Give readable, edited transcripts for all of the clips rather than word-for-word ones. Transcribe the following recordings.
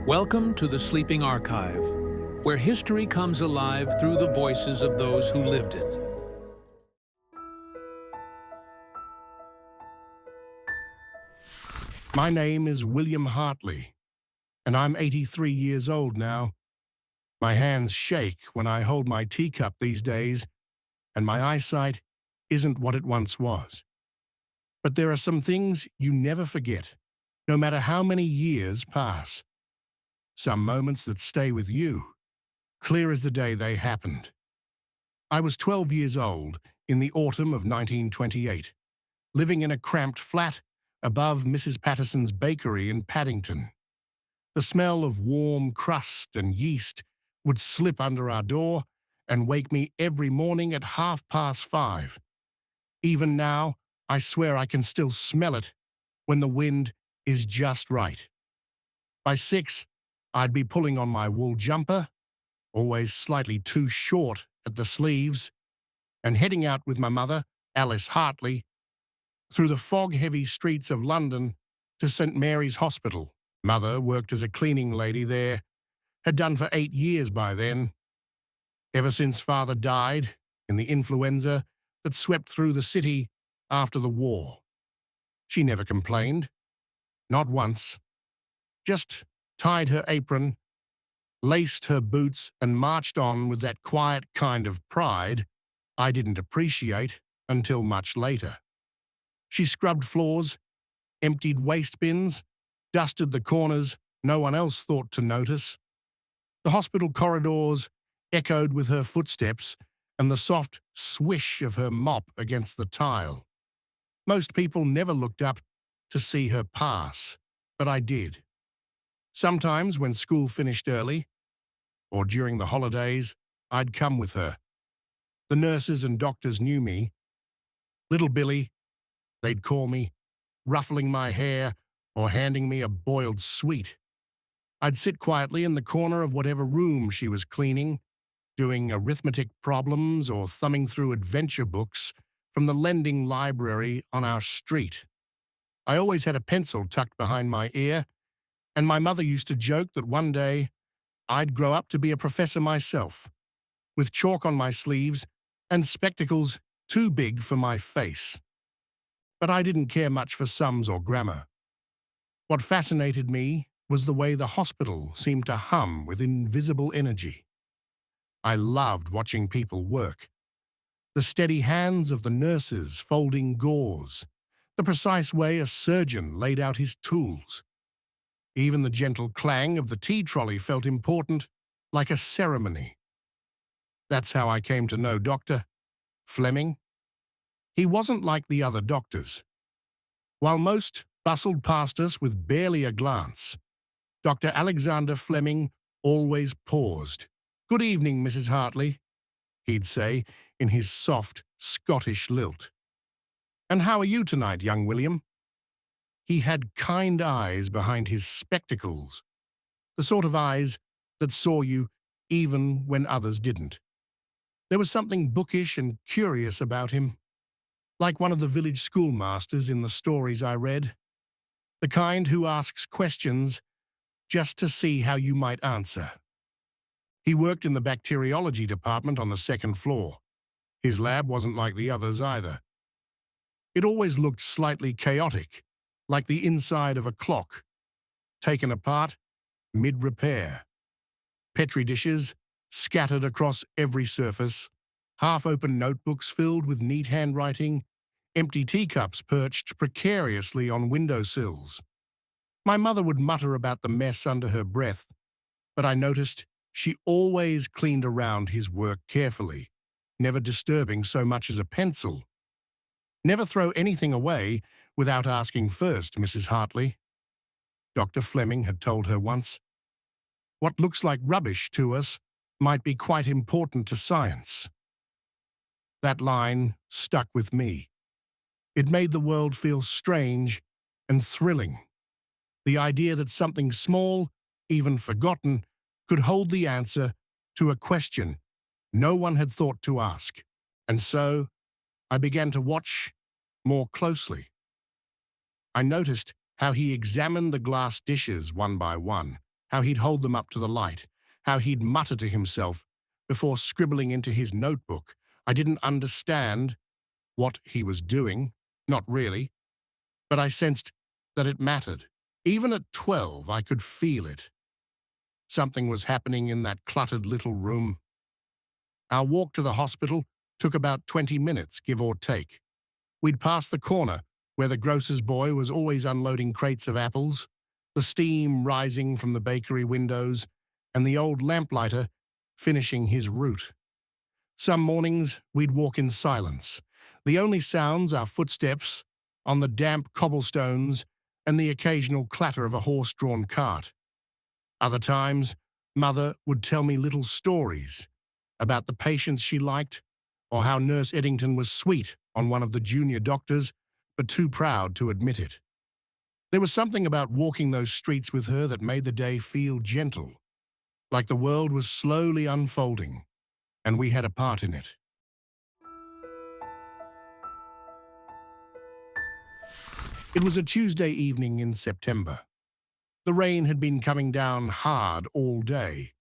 Welcome to the Sleeping Archive, where history comes alive through the voices of those who lived it. My name is William Hartley, and I'm 83 years old now. My hands shake when I hold my teacup these days, and my eyesight isn't what it once was. But there are some things you never forget, no matter how many years pass. Some moments that stay with you, clear as the day they happened. I was 12 years old in the autumn of 1928, living in a cramped flat above Mrs. Patterson's bakery in Paddington. The smell of warm crust and yeast would slip under our door and wake me every morning at 5:30. Even now, I swear I can still smell it when the wind is just right. By 6, I'd be pulling on my wool jumper, always slightly too short at the sleeves, and heading out with my mother, Alice Hartley, through the fog-heavy streets of London to St. Mary's Hospital. Mother worked as a cleaning lady there, had done for 8 years by then, ever since Father died in the influenza that swept through the city after the war. She never complained, not once, just tied her apron, laced her boots, and marched on with that quiet kind of pride I didn't appreciate until much later. She scrubbed floors, emptied waste bins, dusted the corners no one else thought to notice. The hospital corridors echoed with her footsteps and the soft swish of her mop against the tile. Most people never looked up to see her pass, but I did. Sometimes when school finished early, or during the holidays, I'd come with her. The nurses and doctors knew me. Little Billy, they'd call me, ruffling my hair or handing me a boiled sweet. I'd sit quietly in the corner of whatever room she was cleaning, doing arithmetic problems or thumbing through adventure books from the lending library on our street. I always had a pencil tucked behind my ear, and my mother used to joke that one day I'd grow up to be a professor myself, with chalk on my sleeves and spectacles too big for my face. But I didn't care much for sums or grammar. What fascinated me was the way the hospital seemed to hum with invisible energy. I loved watching people work. The steady hands of the nurses folding gauze, the precise way a surgeon laid out his tools. Even the gentle clang of the tea trolley felt important, like a ceremony. That's how I came to know Dr. Fleming. He wasn't like the other doctors. While most bustled past us with barely a glance, Dr. Alexander Fleming always paused. "Good evening, Mrs. Hartley," he'd say in his soft Scottish lilt. "And how are you tonight, young William?" He had kind eyes behind his spectacles, the sort of eyes that saw you even when others didn't. There was something bookish and curious about him, like one of the village schoolmasters in the stories I read, the kind who asks questions just to see how you might answer. He worked in the bacteriology department on the second floor. His lab wasn't like the others either. It always looked slightly chaotic, like the inside of a clock, taken apart mid-repair. Petri dishes scattered across every surface, half-open notebooks filled with neat handwriting, empty teacups perched precariously on windowsills. My mother would mutter about the mess under her breath, but I noticed she always cleaned around his work carefully, never disturbing so much as a pencil. "Never throw anything away without asking first, Mrs. Hartley," Dr. Fleming had told her once. "What looks like rubbish to us might be quite important to science." That line stuck with me. It made the world feel strange and thrilling. The idea that something small, even forgotten, could hold the answer to a question no one had thought to ask. And so I began to watch more closely. I noticed how he examined the glass dishes one by one, how he'd hold them up to the light, how he'd mutter to himself before scribbling into his notebook. I didn't understand what he was doing, not really, but I sensed that it mattered. Even at 12, I could feel it. Something was happening in that cluttered little room. Our walk to the hospital took about 20 minutes, give or take. We'd passed the corner where the grocer's boy was always unloading crates of apples, the steam rising from the bakery windows, and the old lamplighter finishing his route. Some mornings we'd walk in silence, the only sounds our footsteps on the damp cobblestones and the occasional clatter of a horse-drawn cart. Other times, Mother would tell me little stories about the patients she liked, or how Nurse Eddington was sweet on one of the junior doctors, but too proud to admit it. There was something about walking those streets with her that made the day feel gentle, like the world was slowly unfolding, and we had a part in it. It was a Tuesday evening in September. The rain had been coming down hard all day,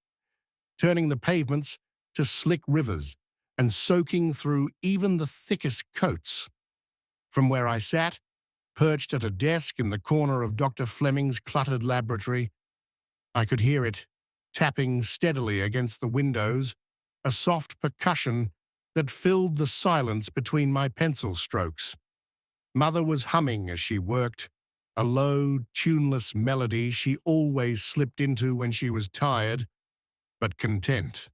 turning the pavements to slick rivers and soaking through even the thickest coats. From where I sat, perched at a desk in the corner of Dr. Fleming's cluttered laboratory, I could hear it tapping steadily against the windows, a soft percussion that filled the silence between my pencil strokes. Mother was humming as she worked, a low, tuneless melody she always slipped into when she was tired, but content.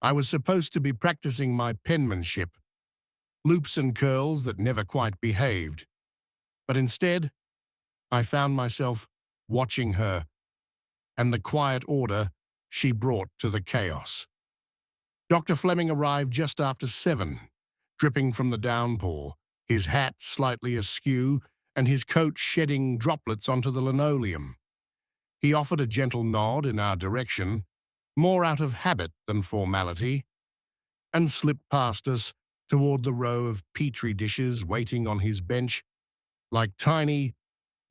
I was supposed to be practicing my penmanship, loops and curls that never quite behaved. But instead, I found myself watching her and the quiet order she brought to the chaos. Dr. Fleming arrived just after 7, dripping from the downpour, his hat slightly askew and his coat shedding droplets onto the linoleum. He offered a gentle nod in our direction, more out of habit than formality, and slipped past us toward the row of petri dishes waiting on his bench like tiny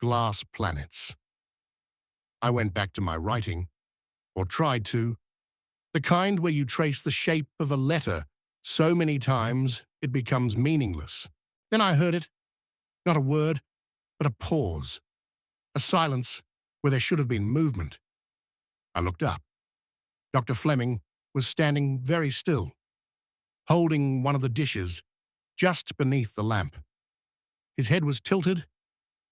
glass planets. I went back to my writing, or tried to, the kind where you trace the shape of a letter so many times it becomes meaningless. Then I heard it, not a word, but a pause, a silence where there should have been movement. I looked up. Dr. Fleming was standing very still, holding one of the dishes just beneath the lamp. His head was tilted,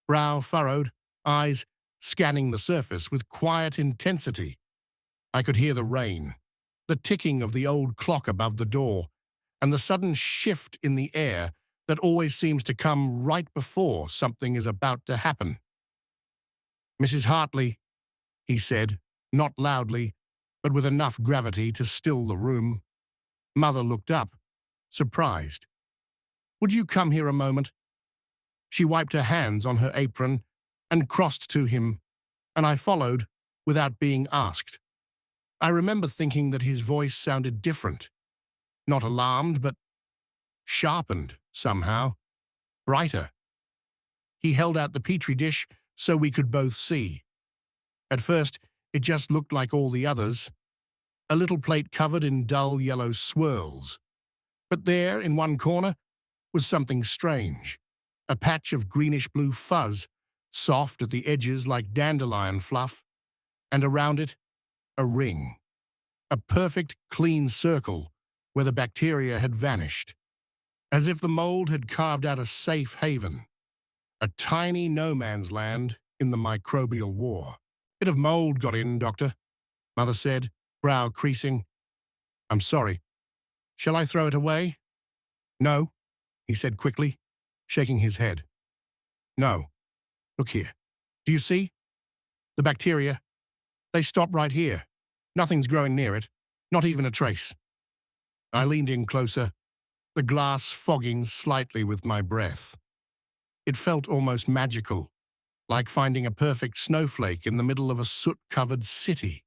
brow furrowed, eyes scanning the surface with quiet intensity. I could hear the rain, the ticking of the old clock above the door, and the sudden shift in the air that always seems to come right before something is about to happen. "Mrs. Hartley," he said, not loudly, but with enough gravity to still the room. Mother looked up, surprised. "Would you come here a moment?" She wiped her hands on her apron and crossed to him, and I followed without being asked. I remember thinking that his voice sounded different, not alarmed, but sharpened somehow, brighter. He held out the petri dish so we could both see. At first, it just looked like all the others, a little plate covered in dull yellow swirls. But there, in one corner, was something strange, a patch of greenish-blue fuzz, soft at the edges like dandelion fluff, and around it, a ring, a perfect, clean circle where the bacteria had vanished, as if the mold had carved out a safe haven, a tiny no-man's land in the microbial war. "Bit of mold got in, Doctor," Mother said, brow creasing. "I'm sorry. Shall I throw it away?" "No," he said quickly, shaking his head. "No. Look here. Do you see? The bacteria, they stop right here. Nothing's growing near it, not even a trace." I leaned in closer, the glass fogging slightly with my breath. It felt almost magical, like finding a perfect snowflake in the middle of a soot-covered city.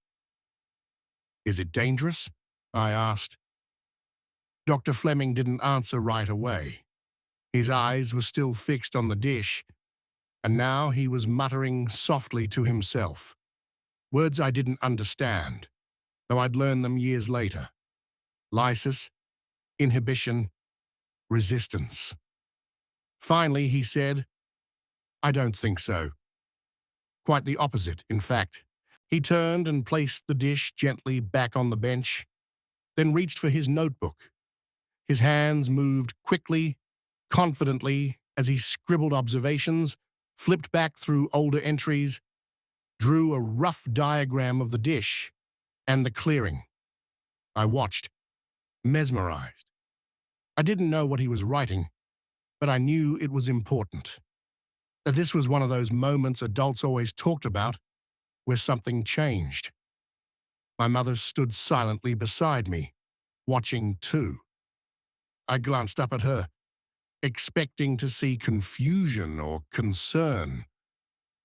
"Is it dangerous?" I asked. Dr. Fleming didn't answer right away. His eyes were still fixed on the dish, and now he was muttering softly to himself. words I didn't understand, though I'd learned them years later. Lysis, inhibition, resistance. Finally, he said, "I don't think so." Quite the opposite, in fact. He turned and placed the dish gently back on the bench, then reached for his notebook. His hands moved quickly, confidently, as he scribbled observations, flipped back through older entries, drew a rough diagram of the dish and the clearing. I watched, mesmerized. I didn't know what he was writing, but I knew it was important. That this was one of those moments adults always talked about, where something changed. My mother stood silently beside me, watching too. I glanced up at her, expecting to see confusion or concern,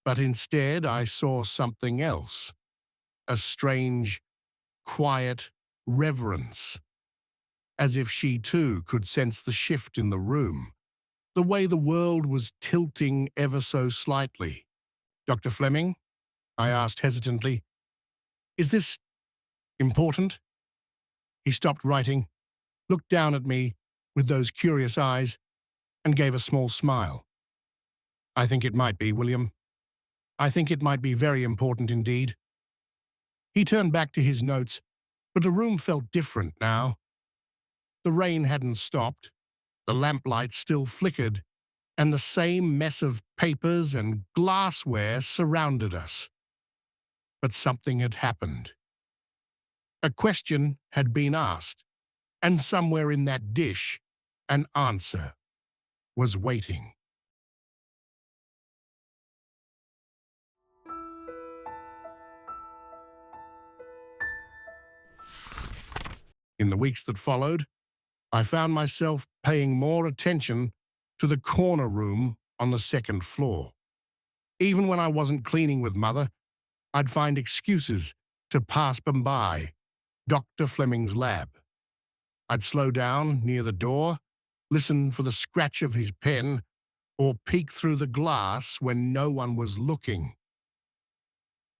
but instead I saw something else, a strange, quiet reverence, as if she too could sense the shift in the room, the way the world was tilting ever so slightly. "Dr. Fleming?" I asked hesitantly. "Is this important?" He stopped writing, looked down at me with those curious eyes, and gave a small smile. "I think it might be, William. I think it might be very important indeed." He turned back to his notes, but the room felt different now. The rain hadn't stopped, the lamplight still flickered, and the same mess of papers and glassware surrounded us. But something had happened. A question had been asked, and somewhere in that dish, an answer was waiting. In the weeks that followed, I found myself paying more attention to the corner room on the second floor. Even when I wasn't cleaning with Mother, I'd find excuses to pass by Dr. Fleming's lab. I'd slow down near the door, listen for the scratch of his pen, or peek through the glass when no one was looking.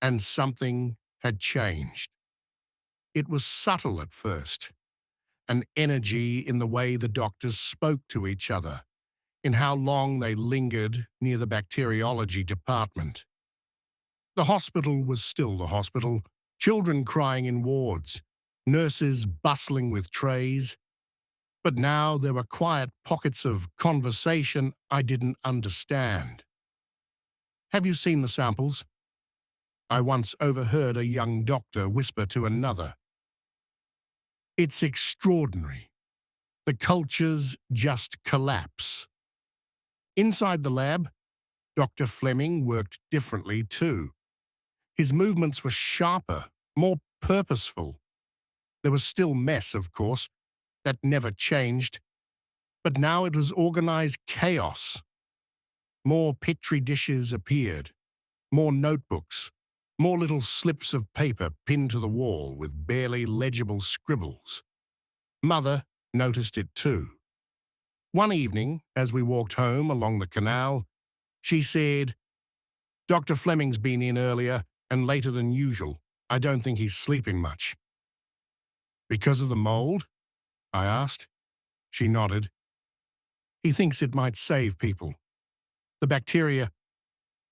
And something had changed. It was subtle at first, an energy in the way the doctors spoke to each other, in how long they lingered near the bacteriology department. The hospital was still the hospital, children crying in wards, nurses bustling with trays. But now there were quiet pockets of conversation I didn't understand. "Have you seen the samples?" I once overheard a young doctor whisper to another. "It's extraordinary. The cultures just collapse." Inside the lab, Dr. Fleming worked differently too. His movements were sharper, more purposeful. There was still mess, of course. That never changed. But now it was organized chaos. More petri dishes appeared, more notebooks, more little slips of paper pinned to the wall with barely legible scribbles. Mother noticed it too. One evening, as we walked home along the canal, she said, "Dr. Fleming's been in earlier and later than usual. I don't think he's sleeping much." "Because of the mold?" I asked. She nodded. "He thinks it might save people. The bacteria,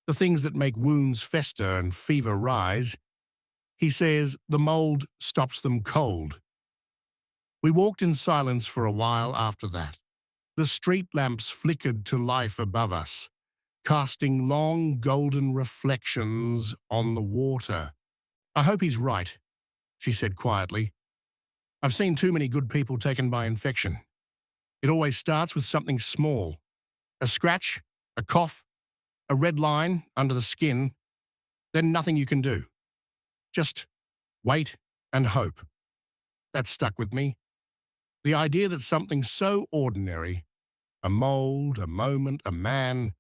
the things that make wounds fester and fever rise, he says the mold stops them cold." We walked in silence for a while after that. The street lamps flickered to life above us, casting long golden reflections on the water. "I hope he's right," she said quietly. "I've seen too many good people taken by infection. It always starts with something small. A scratch, a cough, a red line under the skin, then nothing you can do. Just wait and hope." That stuck with me. The idea that something so ordinary, a mold, a moment, a man,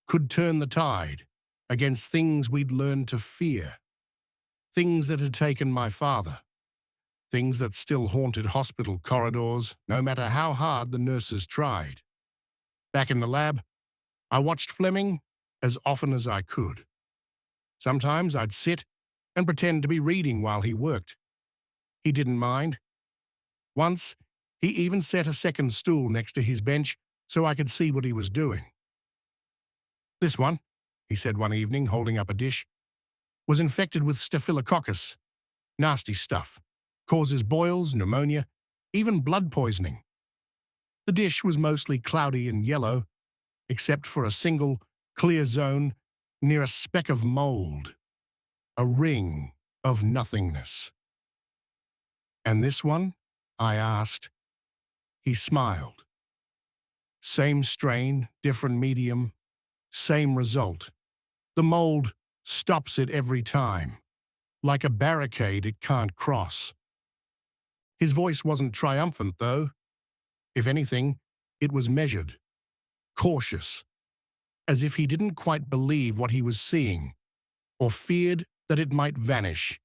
could turn the tide against things we'd learned to fear. Things that had taken my father. Things that still haunted hospital corridors, no matter how hard the nurses tried. Back in the lab, I watched Fleming as often as I could. Sometimes I'd sit and pretend to be reading while he worked. He didn't mind. Once, he even set a second stool next to his bench so I could see what he was doing. "This one," he said one evening, holding up a dish, "was infected with staphylococcus. Nasty stuff. Causes boils, pneumonia, even blood poisoning." The dish was mostly cloudy and yellow, except for a single, clear zone near a speck of mold. A ring of nothingness. "And this one?" I asked. He smiled. "Same strain, different medium, same result. The mold stops it every time, like a barricade it can't cross." His voice wasn't triumphant, though. If anything, it was measured, cautious, as if he didn't quite believe what he was seeing, or feared that it might vanish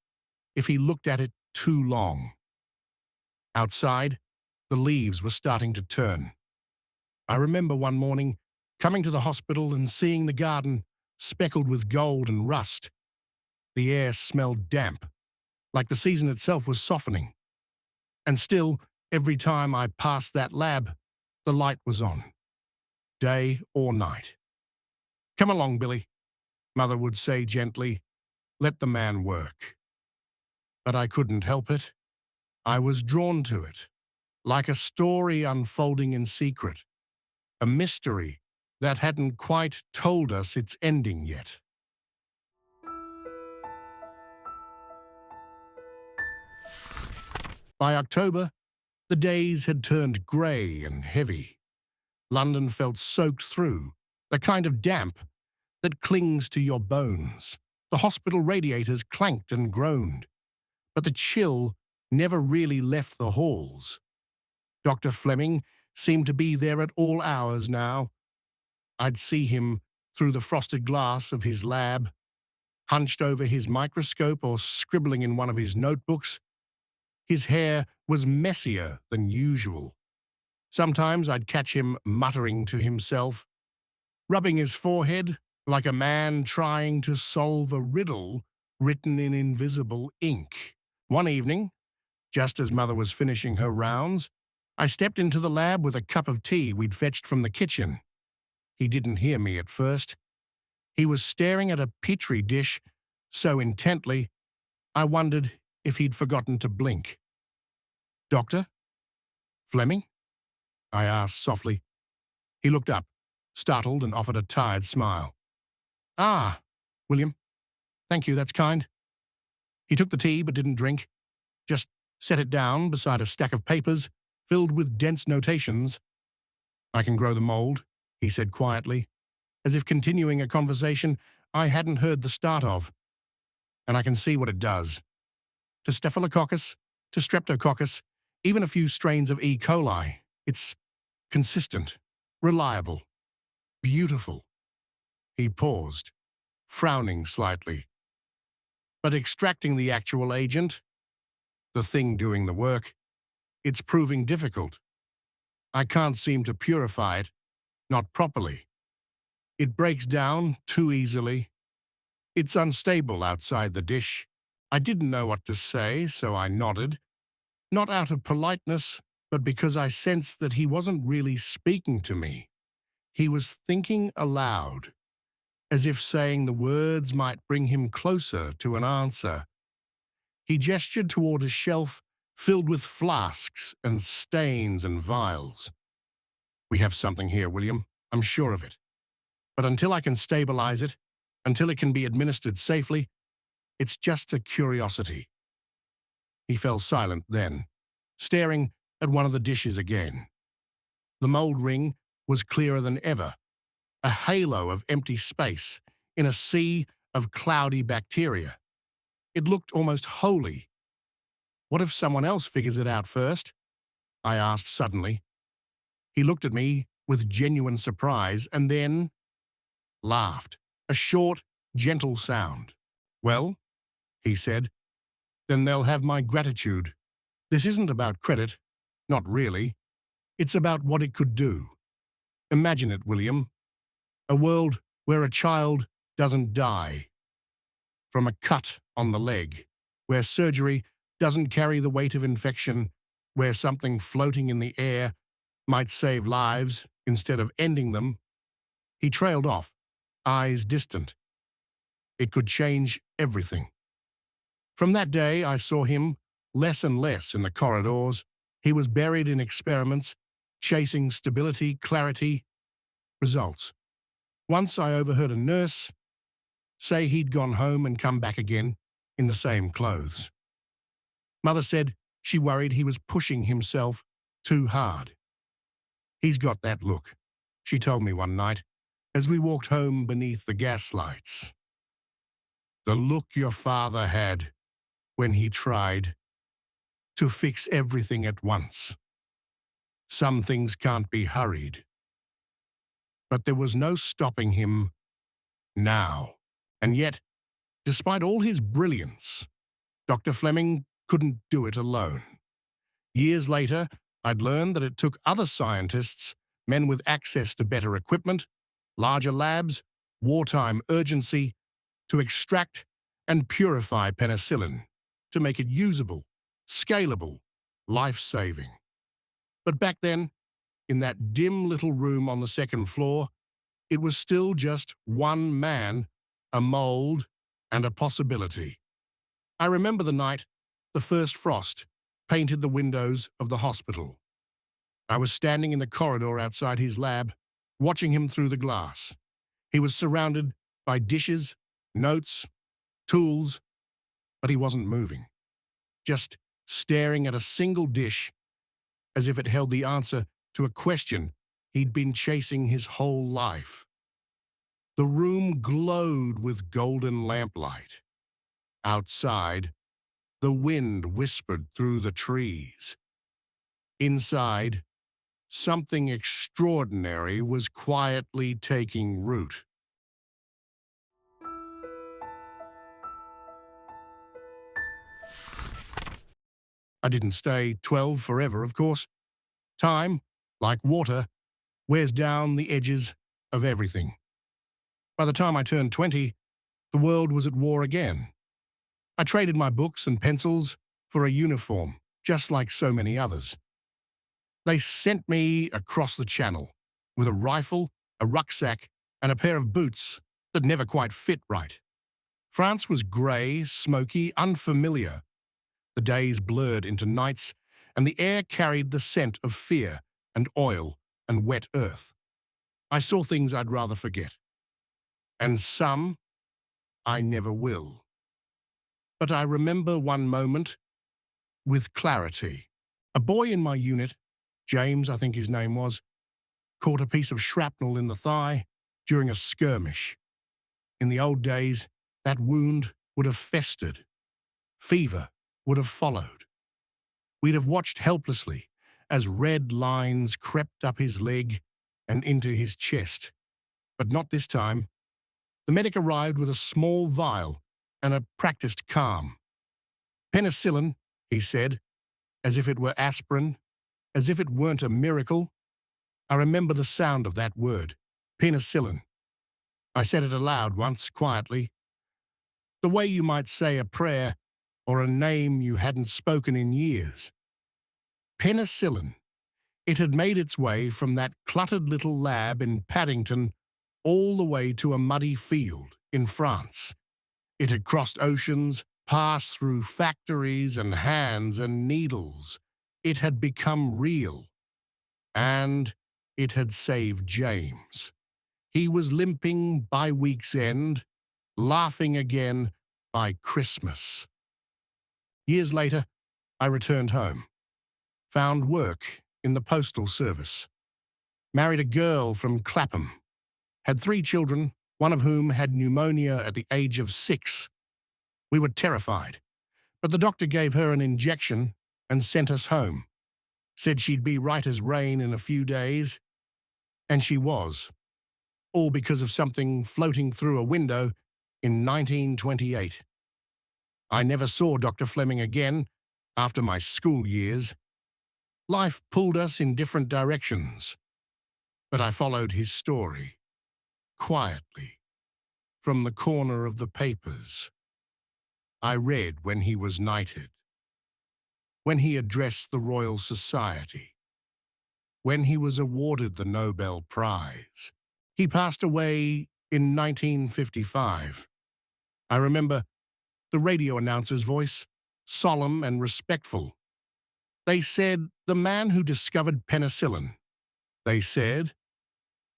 if he looked at it too long. Outside, the leaves were starting to turn. I remember one morning coming to the hospital and seeing the garden speckled with gold and rust. The air smelled damp, like the season itself was softening. And still, every time I passed that lab, the light was on, day or night. "Come along, Billy," Mother would say gently. "Let the man work." But I couldn't help it. I was drawn to it, like a story unfolding in secret, a mystery that hadn't quite told us its ending yet. By October, the days had turned grey and heavy. London felt soaked through, the kind of damp that clings to your bones. The hospital radiators clanked and groaned, but the chill never really left the halls. Dr. Fleming seemed to be there at all hours now. I'd see him through the frosted glass of his lab, hunched over his microscope or scribbling in one of his notebooks. His hair was messier than usual. Sometimes I'd catch him muttering to himself, rubbing his forehead like a man trying to solve a riddle written in invisible ink. One evening, just as Mother was finishing her rounds, I stepped into the lab with a cup of tea we'd fetched from the kitchen. He didn't hear me at first. He was staring at a petri dish so intently, I wondered if he'd forgotten to blink. "Doctor? Fleming?" I asked softly. He looked up, startled, and offered a tired smile. "Ah, William. Thank you, that's kind." He took the tea but didn't drink, just set it down beside a stack of papers filled with dense notations. "I can grow the mold," he said quietly, as if continuing a conversation I hadn't heard the start of. "And I can see what it does. To Staphylococcus, to Streptococcus, even a few strains of E. coli. It's consistent, reliable, beautiful." He paused, frowning slightly. "But extracting the actual agent, the thing doing the work, it's proving difficult. I can't seem to purify it, not properly. It breaks down too easily. It's unstable outside the dish." I didn't know what to say, so I nodded, not out of politeness, but because I sensed that he wasn't really speaking to me. He was thinking aloud, as if saying the words might bring him closer to an answer. He gestured toward a shelf filled with flasks and stains and vials. "We have something here, William, I'm sure of it. But until I can stabilize it, until it can be administered safely, it's just a curiosity." He fell silent then, staring at one of the dishes again. The mold ring was clearer than ever, a halo of empty space in a sea of cloudy bacteria. It looked almost holy. "What if someone else figures it out first?" I asked suddenly. He looked at me with genuine surprise and then laughed, a short, gentle sound. "Well," he said, "then they'll have my gratitude. This isn't about credit, not really. It's about what it could do. Imagine it, William. A world where a child doesn't die. from a cut on the leg, where surgery doesn't carry the weight of infection, where something floating in the air might save lives instead of ending them. He trailed off, eyes distant. It could change everything. From that day, I saw him less and less in the corridors. He was buried in experiments, chasing stability, clarity, results. Once I overheard a nurse say he'd gone home and come back again in the same clothes. Mother said she worried he was pushing himself too hard. He's got that look, she told me one night as we walked home beneath the gaslights. The look your father had when he tried to fix everything at once. Some things can't be hurried. But there was no stopping him now. And yet, despite all his brilliance, Dr. Fleming couldn't do it alone. Years later, I'd learned that it took other scientists, men with access to better equipment, larger labs, wartime urgency, to extract and purify penicillin, to make it usable, scalable, life-saving. But back then, in that dim little room on the second floor, it was still just one man, a mold, and a possibility. I remember the night the first frost painted the windows of the hospital. I was standing in the corridor outside his lab, watching him through the glass. He was surrounded by dishes, notes, tools, but he wasn't moving, just staring at a single dish as if it held the answer to a question he'd been chasing his whole life. The room glowed with golden lamplight. Outside, the wind whispered through the trees. Inside, something extraordinary was quietly taking root. I didn't stay 12 forever, of course. Time, like water, wears down the edges of everything. By the time I turned 20, the world was at war again. I traded my books and pencils for a uniform, just like so many others. They sent me across the channel with a rifle, a rucksack, and a pair of boots that never quite fit right. France was grey, smoky, unfamiliar. The days blurred into nights, and the air carried the scent of fear and oil and wet earth. I saw things I'd rather forget. And some I never will. But I remember one moment with clarity. A boy in my unit, James, I think his name was, caught a piece of shrapnel in the thigh during a skirmish. In the old days, that wound would have festered. Fever would have followed. We'd have watched helplessly as red lines crept up his leg and into his chest. But not this time. The medic arrived with a small vial and a practiced calm. Penicillin, he said, as if it were aspirin, as if it weren't a miracle. I remember the sound of that word, penicillin. I said it aloud once, quietly, the way you might say a prayer or a name you hadn't spoken in years. Penicillin. It had made its way from that cluttered little lab in Paddington all the way to a muddy field in France. It had crossed oceans, passed through factories and hands and needles. It had become real. And it had saved James. He was limping by week's end, laughing again by Christmas. Years later, I returned home, found work in the postal service, married a girl from Clapham, had 3 children, one of whom had pneumonia at the age of 6. We were terrified, but the doctor gave her an injection and sent us home. Said she'd be right as rain in a few days, and she was, all because of something floating through a window in 1928. I never saw Dr. Fleming again after my school years. Life pulled us in different directions, but I followed his story, quietly, from the corner of the papers. I read when he was knighted, when he addressed the Royal Society, when he was awarded the Nobel Prize. He passed away in 1955. I remember the radio announcer's voice, solemn and respectful. They said, "The man who discovered penicillin." They said,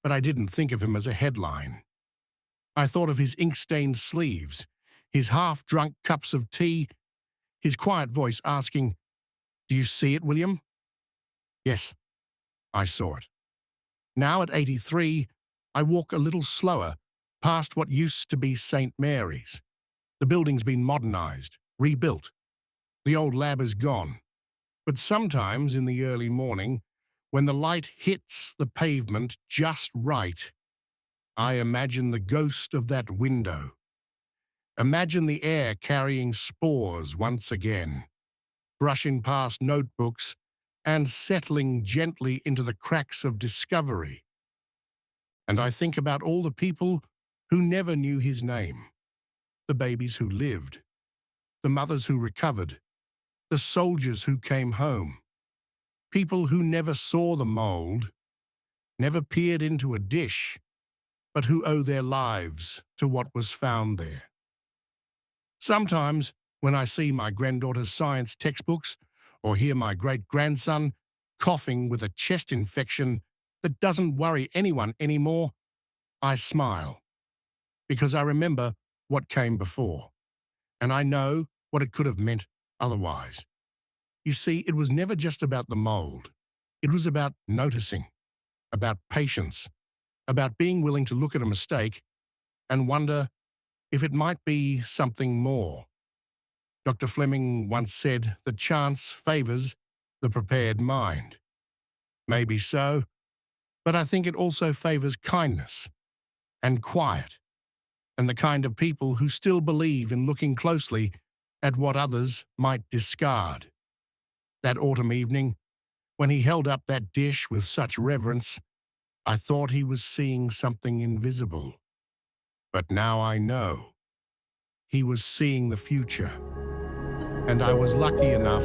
but I didn't think of him as a headline. I thought of his ink-stained sleeves, his half-drunk cups of tea, his quiet voice asking, "Do you see it, William?" Yes, I saw it. Now at 83, I walk a little slower past what used to be St. Mary's. The building's been modernized, rebuilt. The old lab is gone. But sometimes in the early morning, when the light hits the pavement just right, I imagine the ghost of that window. Imagine the air carrying spores once again, brushing past notebooks and settling gently into the cracks of discovery. And I think about all the people who never knew his name, the babies who lived, the mothers who recovered, the soldiers who came home, people who never saw the mold, never peered into a dish, but who owe their lives to what was found there. Sometimes, when I see my granddaughter's science textbooks or hear my great-grandson coughing with a chest infection that doesn't worry anyone anymore, I smile, because I remember what came before, and I know what it could have meant otherwise. You see, it was never just about the mold. It was about noticing, about patience, about being willing to look at a mistake and wonder if it might be something more. Dr. Fleming once said that chance favors the prepared mind. Maybe so, but I think it also favors kindness and quiet, and the kind of people who still believe in looking closely at what others might discard. That autumn evening, when he held up that dish with such reverence, I thought he was seeing something invisible. But now I know. He was seeing the future, and I was lucky enough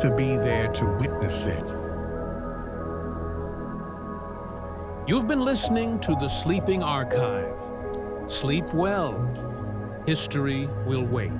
to be there to witness it. You've been listening to The Sleeping Archive. Sleep well. History will wait.